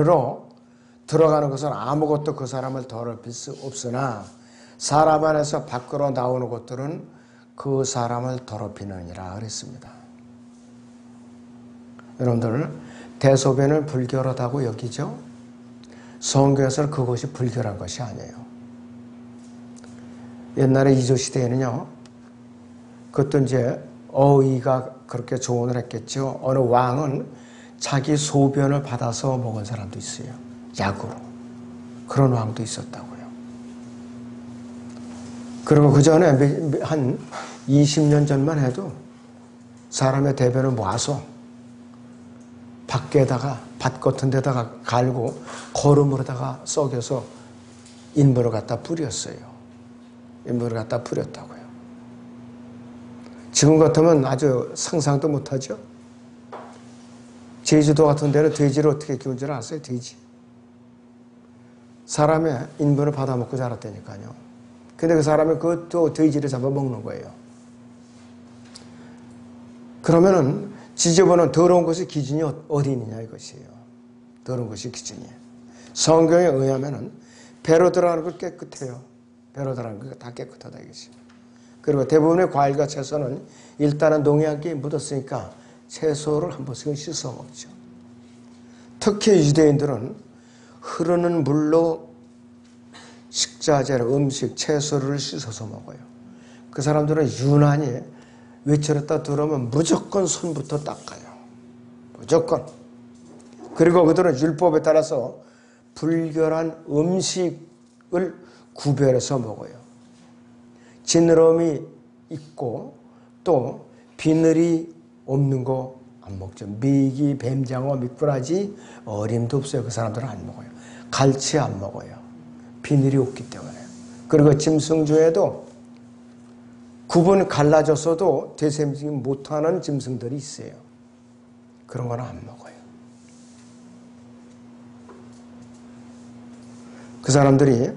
으로 들어가는 것은 아무것도 그 사람을 더럽힐 수 없으나 사람 안에서 밖으로 나오는 것들은 그 사람을 더럽히느니라 그랬습니다. 여러분들 대소변을 불결하다고 여기죠? 성경에서는 그것이 불결한 것이 아니에요. 옛날에 이조시대에는요, 그것도 이제 어의가 그렇게 조언을 했겠죠. 어느 왕은 자기 소변을 받아서 먹은 사람도 있어요. 약으로. 그런 왕도 있었다고요. 그리고 그 전에 한 20년 전만 해도 사람의 대변을 모아서 밖에다가 밭 같은 데다가 갈고 거름으로다가 썩여서 인물을 갖다 뿌렸어요. 인물을 갖다 뿌렸다고요. 지금 같으면 아주 상상도 못하죠. 제주도 같은 데는 돼지를 어떻게 키운 줄 아세요? 돼지. 사람의 인분을 받아먹고 자랐다니까요. 근데 그 사람이 그것도 돼지를 잡아먹는 거예요. 그러면은 지저분한 더러운 것의 기준이 어디 있느냐 이것이에요. 더러운 것이 기준이에요. 성경에 의하면은 배로 들어가는 것 깨끗해요. 배로 들어가는 것 다 깨끗하다 이것이. 그리고 대부분의 과일과 채소는 일단은 농약이 묻었으니까 채소를 한 번씩은 씻어 먹죠. 특히 유대인들은 흐르는 물로 식자재를 음식, 채소를 씻어서 먹어요. 그 사람들은 유난히 외출했다 들어오면 무조건 손부터 닦아요. 무조건. 그리고 그들은 율법에 따라서 불결한 음식을 구별해서 먹어요. 지느러미 있고 또 비늘이 없는 거 안 먹죠. 미기, 뱀장어, 미꾸라지, 어림도 없어요. 그 사람들은 안 먹어요. 갈치 안 먹어요. 비늘이 없기 때문에. 그리고 짐승 중에도 구분 갈라져서도 되새김질 못하는 짐승들이 있어요. 그런 거는 안 먹어요. 그 사람들이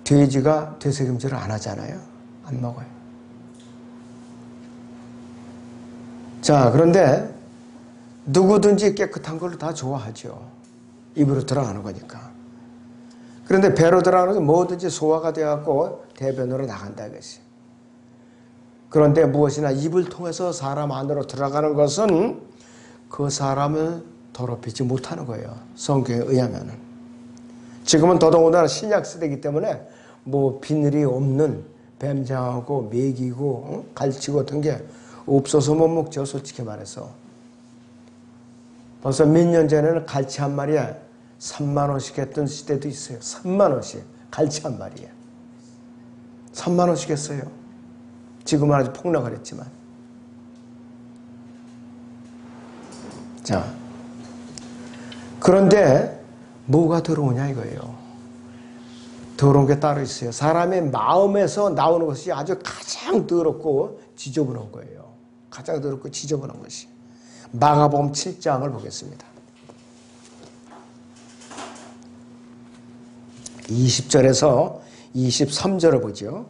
돼지가 되새김질을 안 하잖아요. 안 먹어요. 자, 그런데 누구든지 깨끗한 걸 다 좋아하죠. 입으로 들어가는 거니까. 그런데 배로 들어가는 게 뭐든지 소화가 되어갖고 대변으로 나간다 이것이. 그런데 무엇이나 입을 통해서 사람 안으로 들어가는 것은 그 사람을 더럽히지 못하는 거예요. 성경에 의하면은. 지금은 더더군다나 신약 시대이기 때문에 뭐 비늘이 없는 뱀장하고 메기고 갈치 같은 게 없어서 못 먹죠. 솔직히 말해서. 벌써 몇 년 전에는 갈치 한 마리에 3만 원씩 했던 시대도 있어요. 3만 원씩. 갈치 한 마리에. 3만 원씩 했어요. 지금은 아주 폭락을 했지만. 자, 그런데 뭐가 더러우냐 이거예요. 더러운 게 따로 있어요. 사람의 마음에서 나오는 것이 아주 가장 더럽고 지저분한 거예요. 가장 더럽고 지저분한 것이. 마가복음 7장을 보겠습니다. 20절에서 23절을 보죠.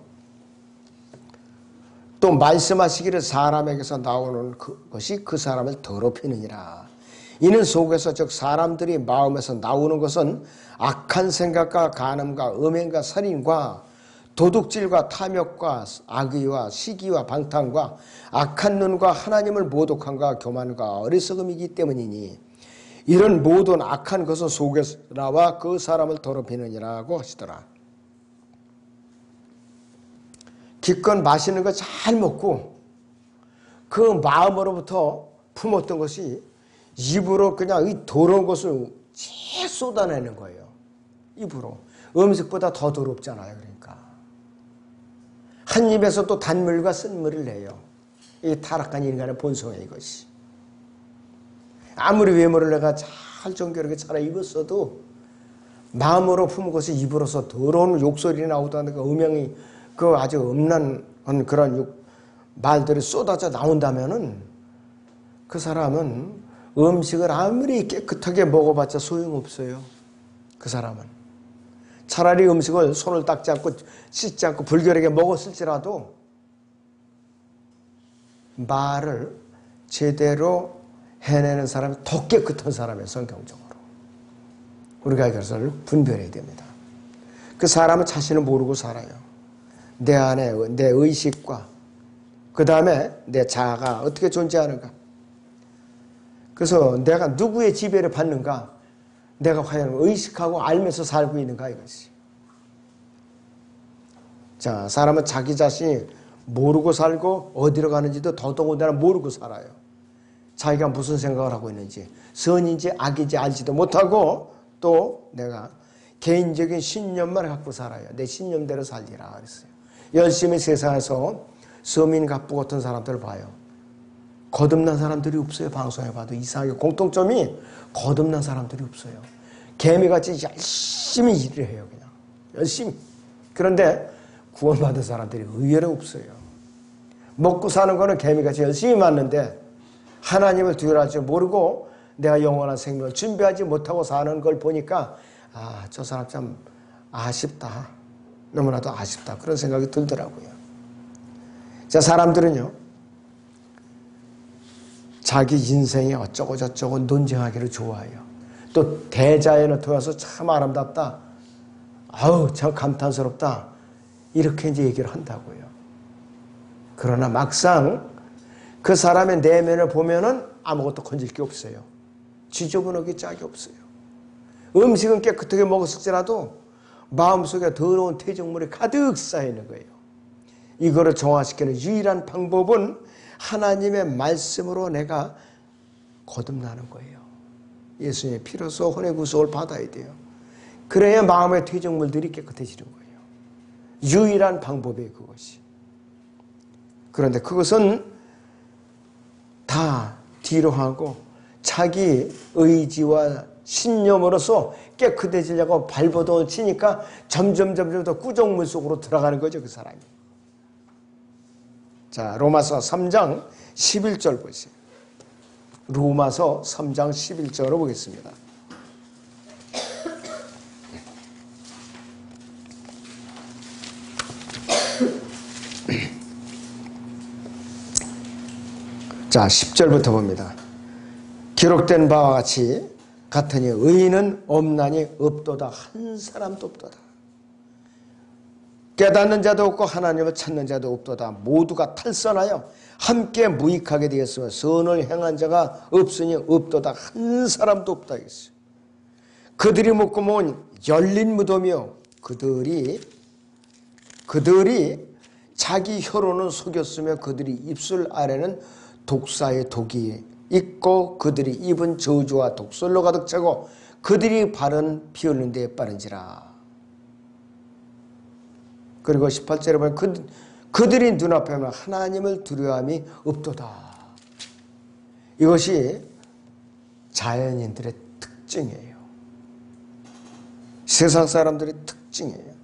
또 말씀하시기를 사람에게서 나오는 것이 그 사람을 더럽히느니라. 이는 속에서 즉 사람들이 마음에서 나오는 것은 악한 생각과 간음과 음행과 살인과 도둑질과 탐욕과 악의와 시기와 방탕과 악한 눈과 하나님을 모독함과 교만과 어리석음이기 때문이니 이런 모든 악한 것은 속에서 나와 그 사람을 더럽히느니라고 하시더라. 기껏 맛있는 거 잘 먹고 그 마음으로부터 품었던 것이 입으로 그냥 이 더러운 것을 쭉 쏟아내는 거예요. 입으로. 음식보다 더 더럽잖아요. 그러니까. 한 입에서 또 단물과 쓴물을 내요. 이 타락한 인간의 본성이에요. 이것이. 아무리 외모를 내가 잘 정결하게 잘 입었어도 마음으로 품은 것이 입으로서 더러운 욕설이 나오다든가 음행이 그 아주 음란한 그런 말들이 쏟아져 나온다면은 그 사람은 음식을 아무리 깨끗하게 먹어봤자 소용없어요. 그 사람은. 차라리 음식을 손을 닦지 않고 씻지 않고 불결하게 먹었을지라도 말을 제대로 해내는 사람이 더 깨끗한 사람이에요. 성경적으로. 우리가 그것을 분별해야 됩니다. 그 사람은 자신을 모르고 살아요. 내 안에 내 의식과 그 다음에 내 자아가 어떻게 존재하는가. 그래서 내가 누구의 지배를 받는가, 내가 과연 의식하고 알면서 살고 있는가 이것이. 자, 사람은 자기 자신이 모르고 살고 어디로 가는지도 더더군다나 모르고 살아요. 자기가 무슨 생각을 하고 있는지, 선인지 악인지 알지도 못하고 또 내가 개인적인 신념만 갖고 살아요. 내 신념대로 살리라 그랬어요. 열심히 세상에서 서민 갑부 같은 사람들을 봐요. 거듭난 사람들이 없어요. 방송에 봐도 이상하게 공통점이 거듭난 사람들이 없어요. 개미같이 열심히 일을 해요. 그냥 열심히. 그런데 구원받은 사람들이 의외로 없어요. 먹고 사는 거는 개미같이 열심히 맞는데 하나님을 두려워하지 모르고 내가 영원한 생명을 준비하지 못하고 사는 걸 보니까 아, 저 사람 참 아쉽다. 너무나도 아쉽다. 그런 생각이 들더라고요. 자, 사람들은요, 자기 인생에 어쩌고 저쩌고 논쟁하기를 좋아해요. 또 대자연을 통해서 참 아름답다. 아우, 참 감탄스럽다. 이렇게 이제 얘기를 한다고요. 그러나 막상 그 사람의 내면을 보면은 아무것도 건질 게 없어요. 지저분하게 짝이 없어요. 음식은 깨끗하게 먹었을지라도 마음속에 더러운 퇴적물이 가득 쌓여있는 거예요. 이거를 정화시키는 유일한 방법은 하나님의 말씀으로 내가 거듭나는 거예요. 예수님의 피로써 혼의 구속을 받아야 돼요. 그래야 마음의 퇴적물들이 깨끗해지는 거예요. 유일한 방법이에요, 그것이. 그런데 그것은 다 뒤로 하고 자기 의지와 신념으로서 깨끗해지려고 발버둥을 치니까 점점 더 꾸정물 속으로 들어가는 거죠, 그 사람이. 자, 로마서 3장 11절 보세요. 로마서 3장 11절을 보겠습니다. 자, 10절부터 봅니다. 기록된 바와 같으니 의인은 없나니 없도다. 한 사람도 없도다. 깨닫는 자도 없고 하나님을 찾는 자도 없도다. 모두가 탈선하여 함께 무익하게 되었으며 선을 행한 자가 없으니 없도다. 한 사람도 없다 했어요. 그들이 묻고 모은 열린 무덤이요, 그들이 자기 혀로는 속였으며 그들이 입술 아래는 독사의 독이 있고 그들이 입은 저주와 독설로 가득 차고 그들이 발은 피 흘린 데에 빠른지라. 그리고 18절에 보면 그들이 눈앞에 하면 하나님을 두려워함이 없도다. 이것이 자연인들의 특징이에요. 세상 사람들의 특징이에요.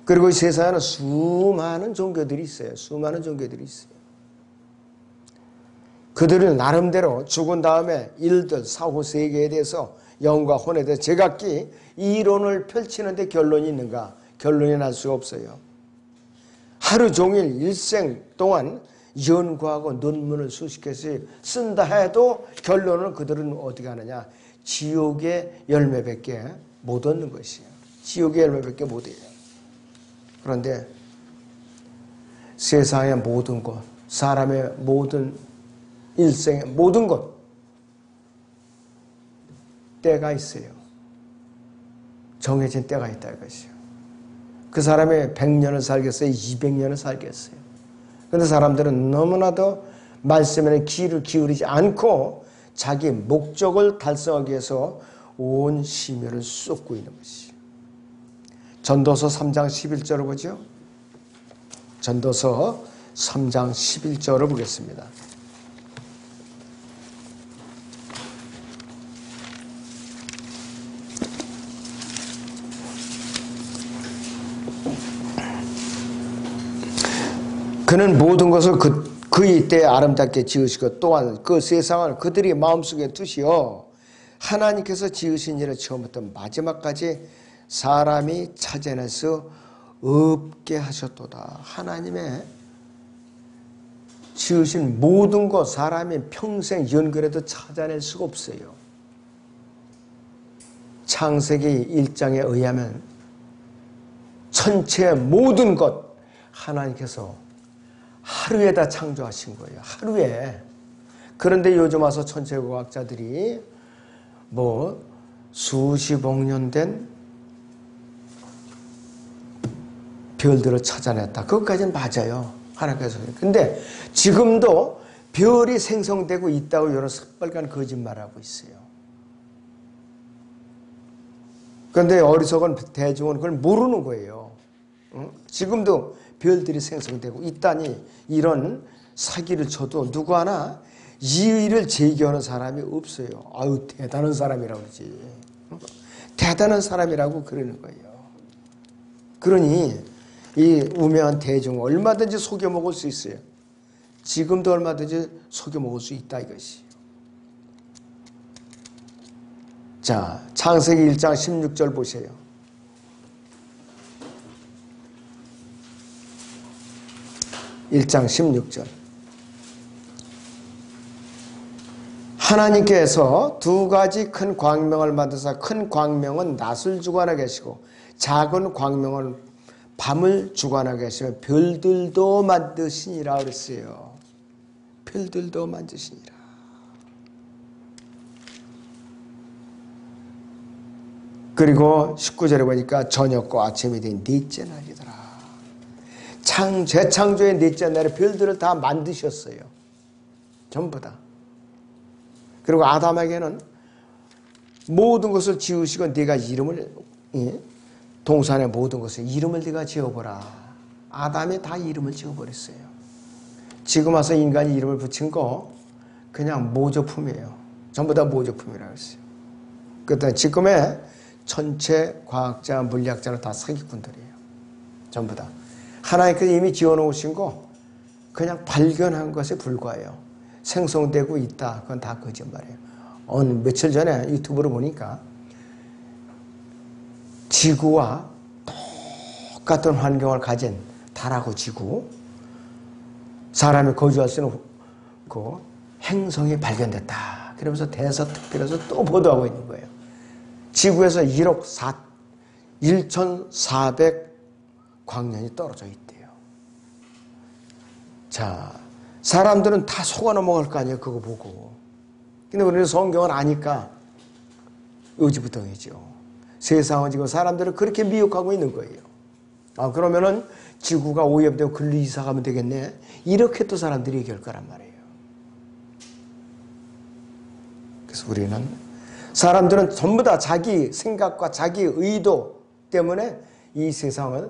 그리고 이 세상에는 수많은 종교들이 있어요. 수많은 종교들이 있어요. 그들은 나름대로 죽은 다음에 일들, 사후 세계에 대해서 영과 혼에 대해서 제각기 이론을 펼치는데 결론이 있는가? 결론이 날 수가 없어요. 하루 종일 일생 동안 연구하고 논문을 수십 개씩 쓴다 해도 결론은 그들은 어떻게 하느냐? 지옥의 열매밖에 못 얻는 것이에요. 지옥의 열매밖에 못 해요. 그런데 세상의 모든 것, 사람의 모든 일생의 모든 것, 때가 있어요. 정해진 때가 있다 이것이요. 그 사람이 100년을 살겠어요? 200년을 살겠어요? 그런데 사람들은 너무나도 말씀에는 귀를 기울이지 않고 자기 목적을 달성하기 위해서 온 심혈을 쏟고 있는 것이요. 전도서 3장 11절을 보죠. 전도서 3장 11절을 보겠습니다. 그는 모든 것을 그의 때에 아름답게 지으시고 또한 그 세상을 그들이 마음속에 두시어 하나님께서 지으신 일을 처음부터 마지막까지 사람이 찾아낼 수 없게 하셨도다. 하나님의 지으신 모든 것 사람이 평생 연결해도 찾아낼 수가 없어요. 창세기 1장에 의하면 전체 모든 것 하나님께서 하루에 다 창조하신 거예요. 하루에. 그런데 요즘 와서 천체과학자들이 뭐 수십억 년 된 별들을 찾아냈다. 그것까지는 맞아요. 하나님께서. 근데 지금도 별이 생성되고 있다고 이런 새빨간 거짓말하고 있어요. 그런데 어리석은 대중은 그걸 모르는 거예요. 지금도 별들이 생성되고 있다니 이런 사기를 쳐도 누구 하나 이의를 제기하는 사람이 없어요. 아유, 대단한 사람이라고 그러지. 대단한 사람이라고 그러는 거예요. 그러니 이 우매한 대중 얼마든지 속여먹을 수 있어요. 지금도 얼마든지 속여먹을 수 있다 이것이에요. 자, 창세기 1장 16절 보세요. (1장 16절) 하나님께서 두 가지 큰 광명을 만드사 큰 광명은 낮을 주관하고 계시고 작은 광명은 밤을 주관하고 계시며 별들도 만드시니라 그랬어요. 별들도 만드시니라. 그리고 19절에 보니까 저녁과 아침이 된 넷째 날이더라. 재창조의 넷째 날에 별들을 다 만드셨어요. 전부 다. 그리고 아담에게는 모든 것을 지으시고 네가 이름을, 동산의 모든 것을 이름을 네가 지어보라. 아담이 다 이름을 지어버렸어요. 지금 와서 인간이 이름을 붙인 거 그냥 모조품이에요. 전부 다 모조품이라고 했어요. 그때 지금의 전체 과학자, 물리학자는 다 사기꾼들이에요. 전부 다. 하나님께서 이미 지어놓으신 거 그냥 발견한 것에 불과해요. 생성되고 있다. 그건 다 거짓말이에요. 며칠 전에 유튜브로 보니까 지구와 똑같은 환경을 가진 달하고 지구, 사람이 거주할 수 있는 그 행성이 발견됐다. 그러면서 대서특필해서 또 보도하고 있는 거예요. 지구에서 1억 1,400 광년이 떨어져 있대요. 자, 사람들은 다 속아 넘어갈 거 아니에요. 그거 보고. 근데 우리는 성경을 아니까 의지부동이죠. 세상은 지금 사람들을 그렇게 미혹하고 있는 거예요. 그러면은 지구가 오염되고 글로 이사 가면 되겠네. 이렇게 또 사람들이 얘기할 거란 말이에요. 그래서 우리는 사람들은 전부 다 자기 생각과 자기 의도 때문에 이 세상을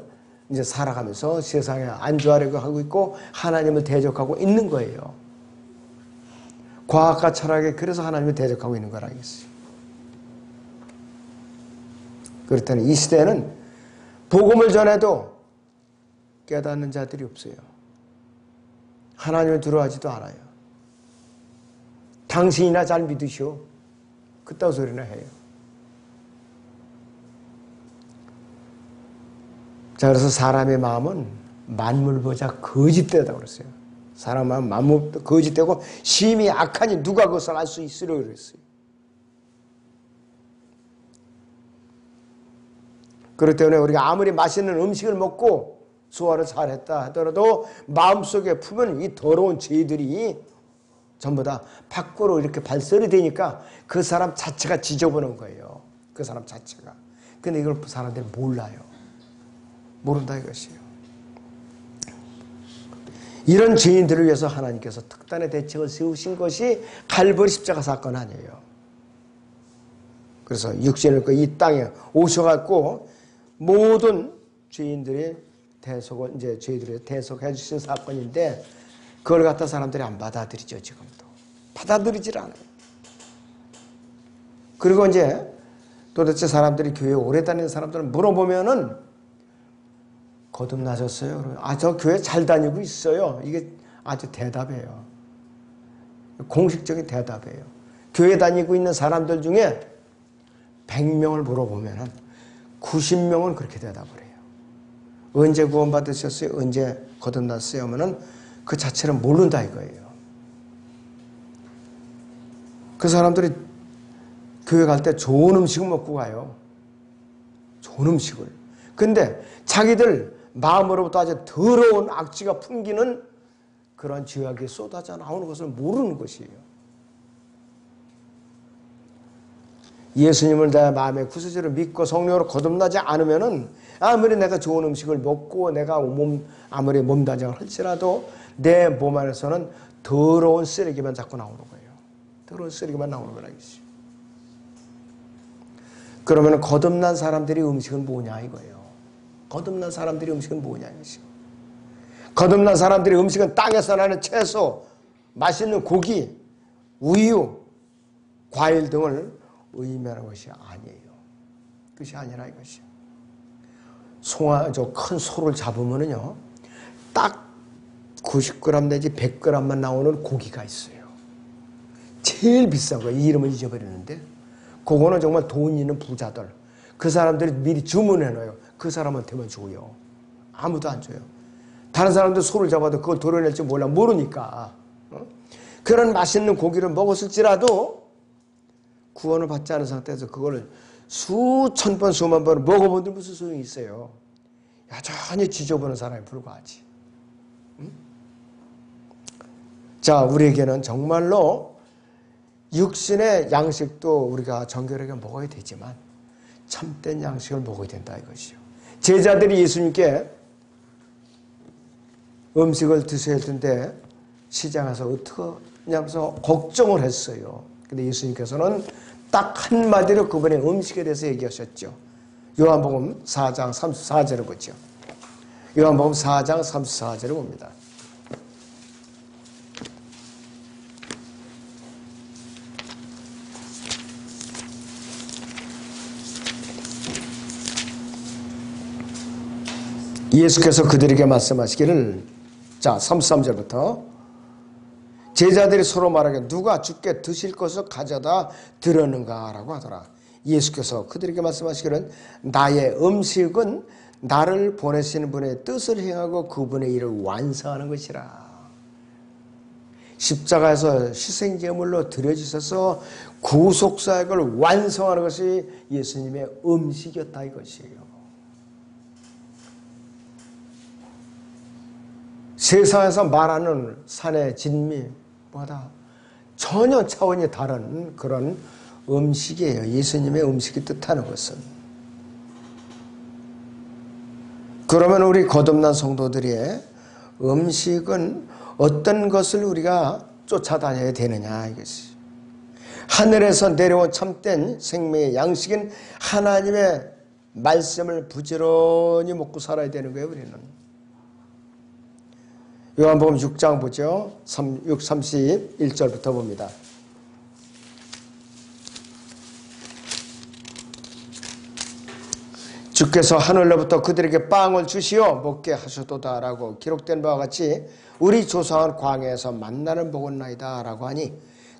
이제 살아가면서 세상에 안주하려고 하고 있고 하나님을 대적하고 있는 거예요. 과학과 철학에 그래서 하나님을 대적하고 있는 거라겠어요. 그렇다면 이 시대는 복음을 전해도 깨닫는 자들이 없어요. 하나님을 두려워하지도 않아요. 당신이나 잘 믿으시오. 그딴 소리나 해요. 자, 그래서 사람의 마음은 만물보다 거짓되다고 그랬어요. 사람 마음은 만물보다 거짓되고 심히 악하니 누가 그것을 알 수 있으려 그랬어요. 그렇기 때문에 우리가 아무리 맛있는 음식을 먹고 소화를 잘했다 하더라도 마음속에 품은 이 더러운 죄들이 전부 다 밖으로 이렇게 발설이 되니까 그 사람 자체가 지저분한 거예요. 그 사람 자체가. 근데 이걸 사람들이 몰라요. 모른다 이것이에요. 이런 죄인들을 위해서 하나님께서 특단의 대책을 세우신 것이 칼보리 십자가 사건 아니에요. 그래서 육신을 입고 이 땅에 오셔갖고 모든 죄인들의 대속을 이제 죄들의 대속해 주신 사건인데 그걸 갖다 사람들이 안 받아들이죠. 지금도 받아들이질 않아요. 그리고 이제 도대체 사람들이 교회 오래 다니는 사람들은 물어보면은 거듭나셨어요? 그러면 저 교회 잘 다니고 있어요. 이게 아주 대답이에요. 공식적인 대답이에요. 교회 다니고 있는 사람들 중에 100명을 물어보면은 90명은 그렇게 대답을 해요. 언제 구원받으셨어요? 언제 거듭났어요? 하면은 그 자체는 모른다 이거예요. 그 사람들이 교회 갈 때 좋은 음식을 먹고 가요. 좋은 음식을. 근데 자기들 마음으로부터 아주 더러운 악취가 풍기는 그런 죄악이 쏟아져 나오는 것을 모르는 것이에요. 예수님을 내 마음의 구세주로 믿고 성령으로 거듭나지 않으면은 아무리 내가 좋은 음식을 먹고 내가 아무리 몸단장을 할지라도 내 몸 안에서는 더러운 쓰레기만 자꾸 나오는 거예요. 더러운 쓰레기만 나오는 거라 이거지. 그러면 거듭난 사람들이 음식은 뭐냐 이거예요. 거듭난 사람들이 음식은 뭐냐 이거지. 거듭난 사람들이 음식은 땅에서 나는 채소, 맛있는 고기, 우유, 과일 등을 의미하는 것이 아니에요. 그것이 아니라 이것이요. 큰 소를 잡으면은요, 딱 90g 내지 100g만 나오는 고기가 있어요. 제일 비싼 거, 이름을 잊어버리는데, 그거는 정말 돈 있는 부자들. 그 사람들이 미리 주문해놔요. 그 사람한테만 줘요. 아무도 안 줘요. 다른 사람들 소를 잡아도 그걸 도려낼지 모르니까. 그런 맛있는 고기를 먹었을지라도 구원을 받지 않은 상태에서 그거를 수천 번, 수만 번 먹어본들 무슨 소용이 있어요. 여전히 지저분한 사람에 불과하지. 자, 우리에게는 정말로 육신의 양식도 우리가 정결하게 먹어야 되지만 참된 양식을 먹어야 된다 이것이요. 제자들이 예수님께 음식을 드셔야 할 텐데 시장에서 어떻게 하면서 걱정을 했어요. 근데 예수님께서는 딱 한마디로 그분의 음식에 대해서 얘기하셨죠. 요한복음 4장 34절을 보죠. 요한복음 4장 34절을 봅니다. 예수께서 그들에게 말씀하시기를, 자 33절부터 제자들이 서로 말하기를 누가 주께 드실 것을 가져다 드렸는가 라고 하더라. 예수께서 그들에게 말씀하시기를 나의 음식은 나를 보내시는 분의 뜻을 행하고 그분의 일을 완성하는 것이라. 십자가에서 희생제물로 드려지셔서 구속사역을 완성하는 것이 예수님의 음식이었다 이것이에요. 세상에서 말하는 산의 진미보다 전혀 차원이 다른 그런 음식이에요. 예수님의 음식이 뜻하는 것은. 그러면 우리 거듭난 성도들의 음식은 어떤 것을 우리가 쫓아다녀야 되느냐 이것이. 하늘에서 내려온 참된 생명의 양식인 하나님의 말씀을 부지런히 먹고 살아야 되는 거예요. 우리는. 요한복음 6장 보죠. 31절부터 봅니다. 주께서 하늘로부터 그들에게 빵을 주시어 먹게 하셨도다 라고 기록된 바와 같이 우리 조상은 광야에서 만나를 먹었나이다 라고 하니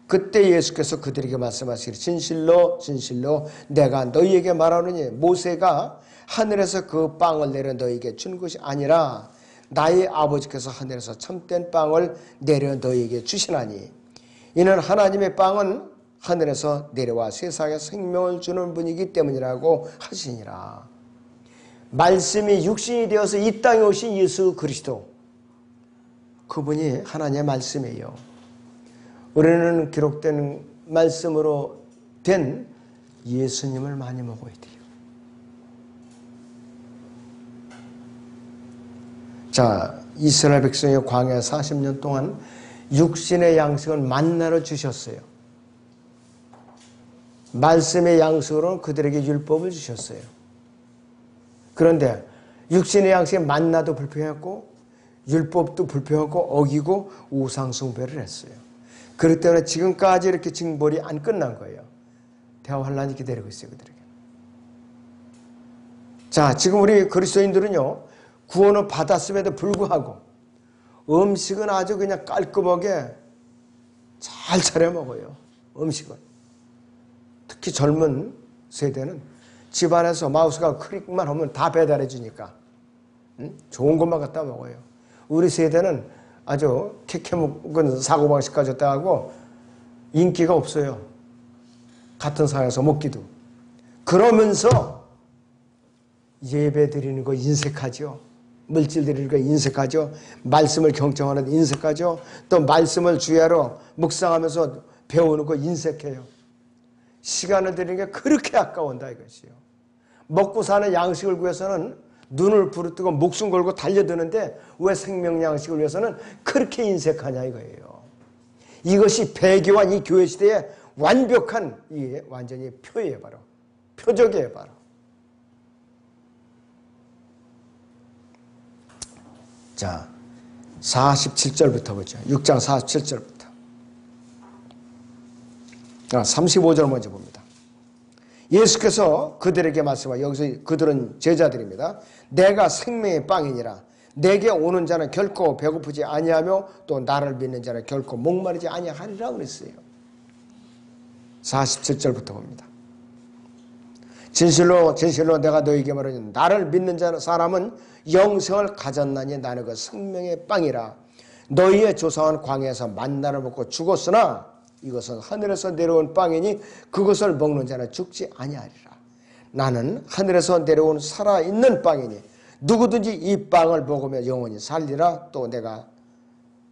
그때 예수께서 그들에게 말씀하시기를 진실로 진실로 내가 너희에게 말하노니 모세가 하늘에서 그 빵을 내려 너희에게 준 것이 아니라 나의 아버지께서 하늘에서 참된 빵을 내려 너희에게 주시나니 이는 하나님의 빵은 하늘에서 내려와 세상에 생명을 주는 분이기 때문이라고 하시니라. 말씀이 육신이 되어서 이 땅에 오신 예수 그리스도, 그분이 하나님의 말씀이에요. 우리는 기록된 말씀으로 된 예수님을 많이 먹어야 돼요. 자, 이스라엘 백성이 광야 40년 동안 육신의 양식을 만나로 주셨어요. 말씀의 양식으로는 그들에게 율법을 주셨어요. 그런데 육신의 양식의 만나도 불평했고 율법도 불평하고 어기고 우상숭배를 했어요. 그렇기 때문에 지금까지 이렇게 징벌이 안 끝난 거예요. 대환란이 기다리고 있어요. 그들에게. 자, 지금 우리 그리스도인들은요, 구원을 받았음에도 불구하고 음식은 아주 그냥 깔끔하게 잘 차려 먹어요. 음식은. 특히 젊은 세대는 집안에서 마우스가 클릭만 하면 다 배달해 주니까 좋은 것만 갖다 먹어요. 우리 세대는 아주 캐캐묵은 사고방식 가졌다 하고 인기가 없어요. 같은 상황에서 먹기도. 그러면서 예배 드리는 거 인색하죠. 물질 드리는 거 인색하죠. 말씀을 경청하는 거 인색하죠. 또 말씀을 주야로 묵상하면서 배우는 거 인색해요. 시간을 드리는 게 그렇게 아까운다 이것이요. 먹고 사는 양식을 위해서는 눈을 부릅뜨고 목숨 걸고 달려드는데 왜 생명 양식을 위해서는 그렇게 인색하냐 이거예요. 이것이 배교한 이 교회 시대의 완벽한 이 완전히 표예요. 바로 표적이에요. 바로. 자, 47절부터 보죠. 6장 47절부터. 35절 먼저 봅니다. 예수께서 그들에게 말씀하 여기서 그들은 제자들입니다. 내가 생명의 빵이니라. 내게 오는 자는 결코 배고프지 아니하며 또 나를 믿는 자는 결코 목마르지 아니하리라 그랬어요. 47절부터 봅니다. 진실로 진실로 내가 너에게 말하니 나를 믿는 사람은 영생을 가졌나니 나는 그 생명의 빵이라. 너희의 조상은 광야에서 만나를 먹고 죽었으나 이것은 하늘에서 내려온 빵이니 그것을 먹는 자는 죽지 아니하리라. 나는 하늘에서 내려온 살아있는 빵이니 누구든지 이 빵을 먹으며 영원히 살리라. 또 내가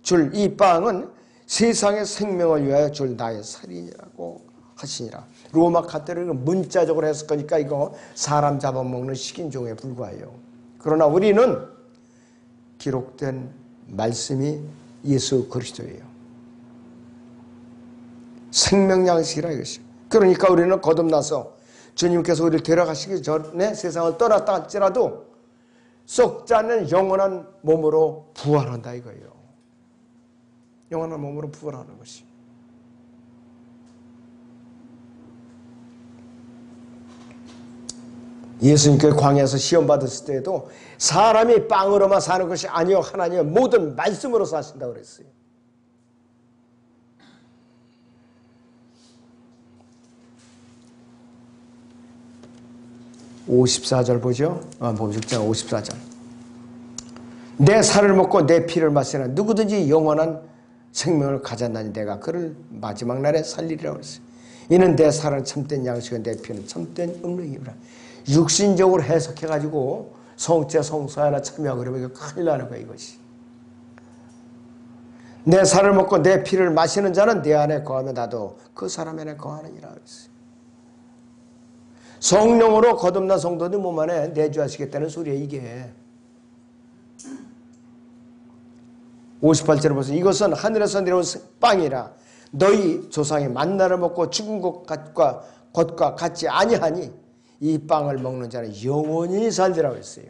줄 이 빵은 세상의 생명을 위하여 줄 나의 살인이라고 하시니라. 로마 카톨릭은 문자적으로 해석하니까 이거 사람 잡아먹는 식인종에 불과해요. 그러나 우리는 기록된 말씀이 예수 그리스도예요. 생명양식이라 이것이. 그러니까 우리는 거듭나서 주님께서 우리를 데려가시기 전에 세상을 떠났다 할지라도 썩지 않는 영원한 몸으로 부활한다 이거예요. 영원한 몸으로 부활하는 것이. 예수님께서 광야에서 시험 받았을 때에도 사람이 빵으로만 사는 것이 아니요 하나님의 모든 말씀으로 사신다고 그랬어요. 54절 보죠. 6장 54절. 내 살을 먹고 내 피를 마시는 누구든지 영원한 생명을 가졌나니 내가 그를 마지막 날에 살리리라고 했어요. 이는 내 살은 참된 양식은 내 피는 참된 음식이라. 육신적으로 해석해가지고 성체 성사나 참여하고 그러면 이거 큰일 나는 거야 이것이. 내 살을 먹고 내 피를 마시는 자는 내 안에 거하며 나도 그 사람 안에 거하느니라 그랬어요. 성령으로 거듭난 성도들 몸 안에 내주하시겠다는 소리예요 이게. 58절에 보세요. 이것은 하늘에서 내려온 빵이라. 너희 조상이 만나를 먹고 죽은 것과 같지 아니하니 이 빵을 먹는 자는 영원히 살리라고 했어요.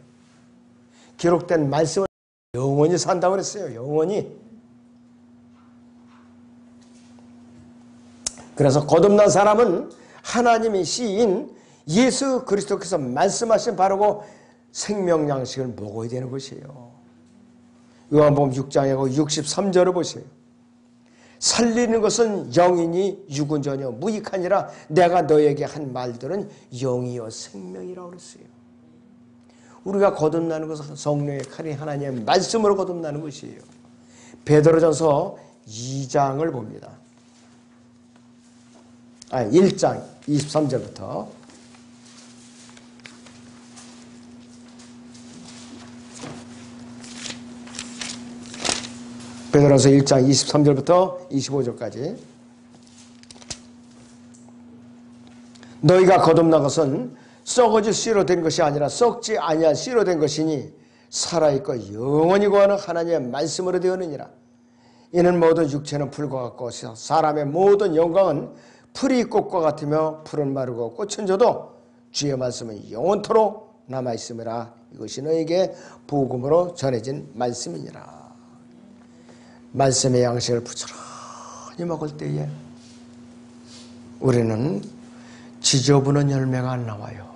기록된 말씀은 영원히 산다고 그랬어요. 영원히. 그래서 거듭난 사람은 하나님의 시인 예수 그리스도께서 말씀하신 바르고 생명 양식을 먹어야 되는 것이에요. 요한복음 6장에 63절을 보세요. 살리는 것은 영이니 육은 전혀 무익하니라. 내가 너에게 한 말들은 영이요 생명이라고 그랬어요. 우리가 거듭나는 것은 성령의 칼이 하나님의 말씀으로 거듭나는 것이에요. 베드로전서 2장을 봅니다. 1장 23절부터 베드로전서 1장 23절부터 25절까지. 너희가 거듭난 것은 썩어질 씨로 된 것이 아니라 썩지 아니한 씨로 된 것이니 살아있고 영원히 거하는 하나님의 말씀으로 되었느니라. 이는 모든 육체는 풀과 같고 사람의 모든 영광은 풀이 꽃과 같으며 풀은 마르고 꽃은 져도 주의 말씀은 영원토록 남아있음이라. 이것이 너에게 복음으로 전해진 말씀이니라. 말씀의 양식을 부지런히 먹을 때에 우리는 지저분한 열매가 안 나와요.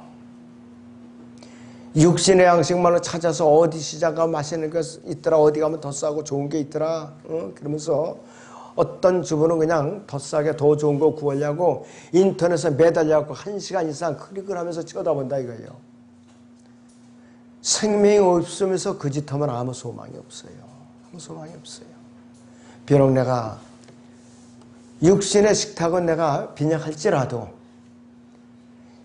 육신의 양식만을 찾아서 어디 시장 가면 맛있는 게 있더라, 어디 가면 더 싸고 좋은 게 있더라, 그러면서 어떤 주부는 그냥 더 싸게 더 좋은 거 구하려고 인터넷에 매달려갖고 1시간 이상 클릭을 하면서 쳐다본다 이거예요. 생명이 없으면서 그 짓 하면 아무 소망이 없어요. 아무 소망이 없어요. 비록 내가 육신의 식탁은 내가 빈약할지라도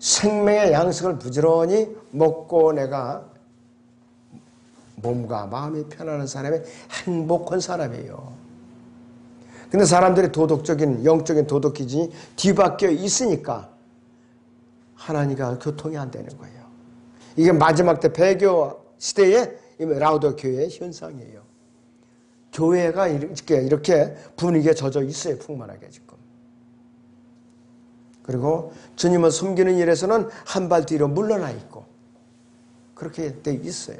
생명의 양식을 부지런히 먹고 내가 몸과 마음이 편안한 사람이 행복한 사람이에요. 근데 사람들이 도덕적인, 영적인 도덕 기준이 뒤바뀌어 있으니까 하나님과 교통이 안 되는 거예요. 이게 마지막 때 배교 시대의 라우더 교회의 현상이에요. 교회가 이렇게 분위기에 젖어 있어요. 풍만하게 지금. 그리고 주님을 섬기는 일에서는 한 발 뒤로 물러나 있고 그렇게 돼 있어요.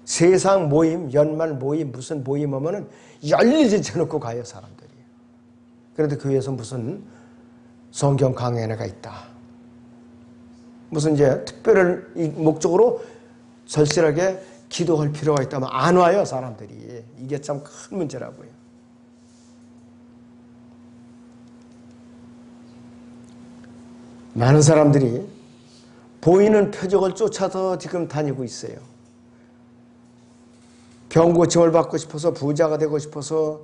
세상 모임, 연말 모임, 무슨 모임 하면은 열일이 쳐놓고 가요, 사람들이. 그런데 교회에서 무슨 성경 강연회가 있다. 무슨 이제 특별한 목적으로 절실하게 기도할 필요가 있다면 안 와요, 사람들이. 이게 참 큰 문제라고요. 많은 사람들이 보이는 표적을 쫓아서 지금 다니고 있어요. 병 고침을 받고 싶어서, 부자가 되고 싶어서,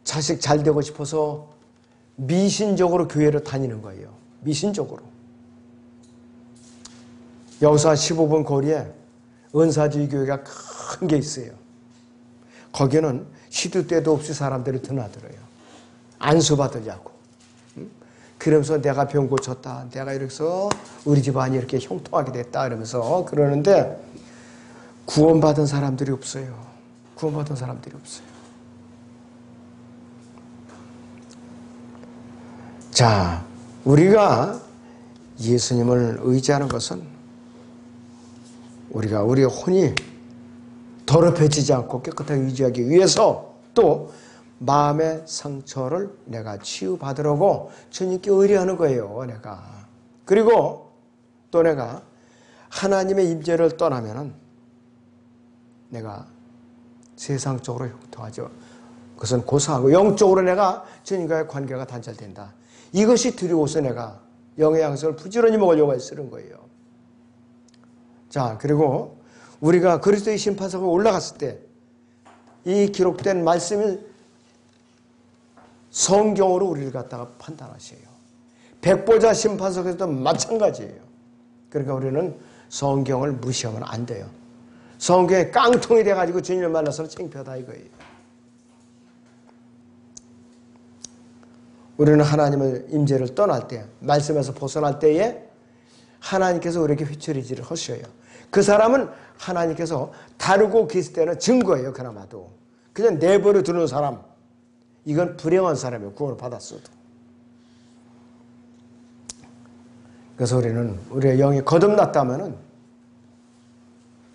자식 잘 되고 싶어서 미신적으로 교회를 다니는 거예요. 미신적으로. 여기서 한 15분 거리에 은사주의 교회가 큰 게 있어요. 거기는 시도 때도 없이 사람들이 드나들어요. 안수받으려고. 그러면서 내가 병 고쳤다. 내가 이래서 우리 집안이 이렇게 형통하게 됐다. 이러면서 그러는데 구원받은 사람들이 없어요. 구원받은 사람들이 없어요. 자, 우리가 예수님을 의지하는 것은 우리가 우리의 혼이 더럽혀지지 않고 깨끗하게 유지하기 위해서 또 마음의 상처를 내가 치유받으려고 주님께 의뢰하는 거예요, 내가. 그리고 또 내가 하나님의 임재를 떠나면은 내가 세상적으로 형통하죠. 그것은 고사하고 영적으로 내가 주님과의 관계가 단절된다. 이것이 두려워서 내가 영의 양식을 부지런히 먹으려고 쓰는 거예요. 자, 그리고 우리가 그리스도의 심판석에 올라갔을 때 이 기록된 말씀이 성경으로 우리를 갖다가 판단하셔요. 백보자 심판석에서도 마찬가지예요. 그러니까 우리는 성경을 무시하면 안 돼요. 성경에 깡통이 돼가지고 주님을 만나서는 창피하다 이거예요. 우리는 하나님의 임재를 떠날 때, 말씀에서 벗어날 때에 하나님께서 우리에게 회초리질을 하셔요. 그 사람은 하나님께서 다루고 계실 때는 증거예요. 그나마도. 그냥 내버려 두는 사람, 이건 불행한 사람이에요. 구원을 받았어도. 그래서 우리는 우리의 영이 거듭났다면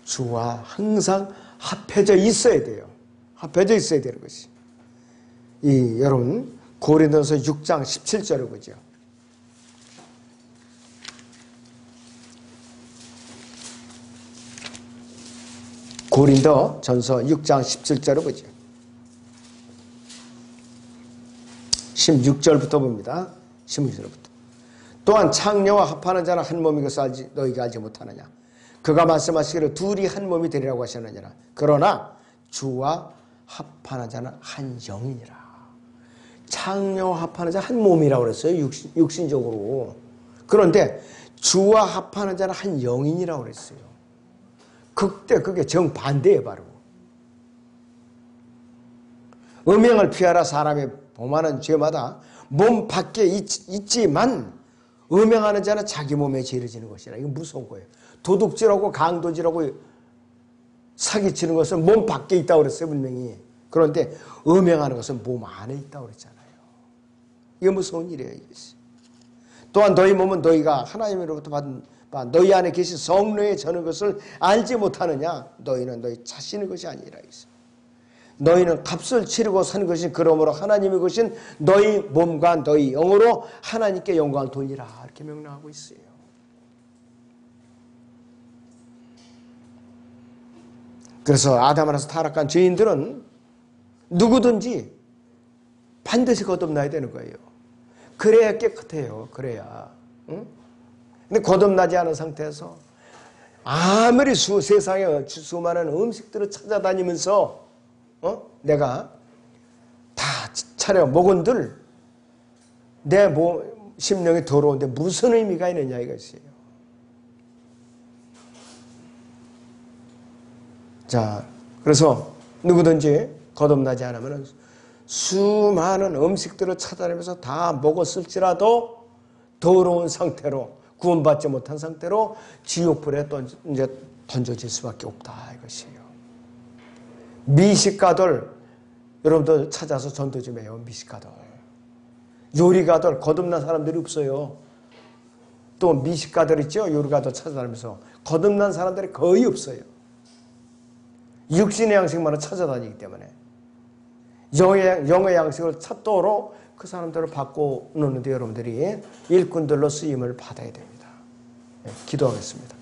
주와 항상 합해져 있어야 돼요. 합해져 있어야 되는 것이. 여러분 고린도서 6장 17절을 보죠. 고린도 전서 6장 17절을 보죠. 16절부터 봅니다. 16절부터. 또한 창녀와 합하는 자는 한 몸인 것을 너희가 알지 못하느냐. 그가 말씀하시기를 둘이 한 몸이 되리라고 하셨느니라. 그러나 주와 합하는 자는 한 영이니라. 창녀와 합하는 자는 한 몸이라고 그랬어요. 육신적으로. 그런데 주와 합하는 자는 한 영이니라고 그랬어요. 그때 그게 정반대예요, 바로. 음행을 피하라. 사람이 범하는 죄마다 몸 밖에 있지만 음행하는 자는 자기 몸에 죄를 지는 것이라. 이거 무서운 거예요. 도둑질하고 강도질하고 사기치는 것은 몸 밖에 있다고 그랬어요, 분명히. 그런데 음행하는 것은 몸 안에 있다고 그랬잖아요. 이거 무서운 일이에요, 이것이. 또한 너희 몸은 너희가 하나님으로부터 받은 너희 안에 계신 성령의 저는 것을 알지 못하느냐. 너희는 너희 자신의 것이 아니라 있어. 너희는 값을 치르고 산 것이 그러므로 하나님의 것인 너희 몸과 너희 영으로 하나님께 영광을 돌리라. 이렇게 명령하고 있어요. 그래서 아담에서 타락한 죄인들은 누구든지 반드시 거듭나야 되는 거예요. 그래야 깨끗해요. 그래야. 응? 근데 거듭나지 않은 상태에서 아무리 세상에 수많은 음식들을 찾아다니면서 내가 다 차려 먹은들 내 심령이 더러운데 무슨 의미가 있느냐 이것이에요. 자, 그래서 누구든지 거듭나지 않으면 수많은 음식들을 찾아내면서 다 먹었을지라도 더러운 상태로 구원받지 못한 상태로 지옥불에 던져질 수밖에 없다 이것이에요. 미식가들 여러분들 찾아서 전도 좀 해요. 미식가들. 요리가들 거듭난 사람들이 없어요. 또 미식가들 있죠. 요리가들 찾아다니면서 거듭난 사람들이 거의 없어요. 육신의 양식만을 찾아다니기 때문에 영의 양식을 찾도록 그 사람들을 바꿔놓는데 여러분들이 일꾼들로 쓰임을 받아야 됩니다. 기도하겠습니다.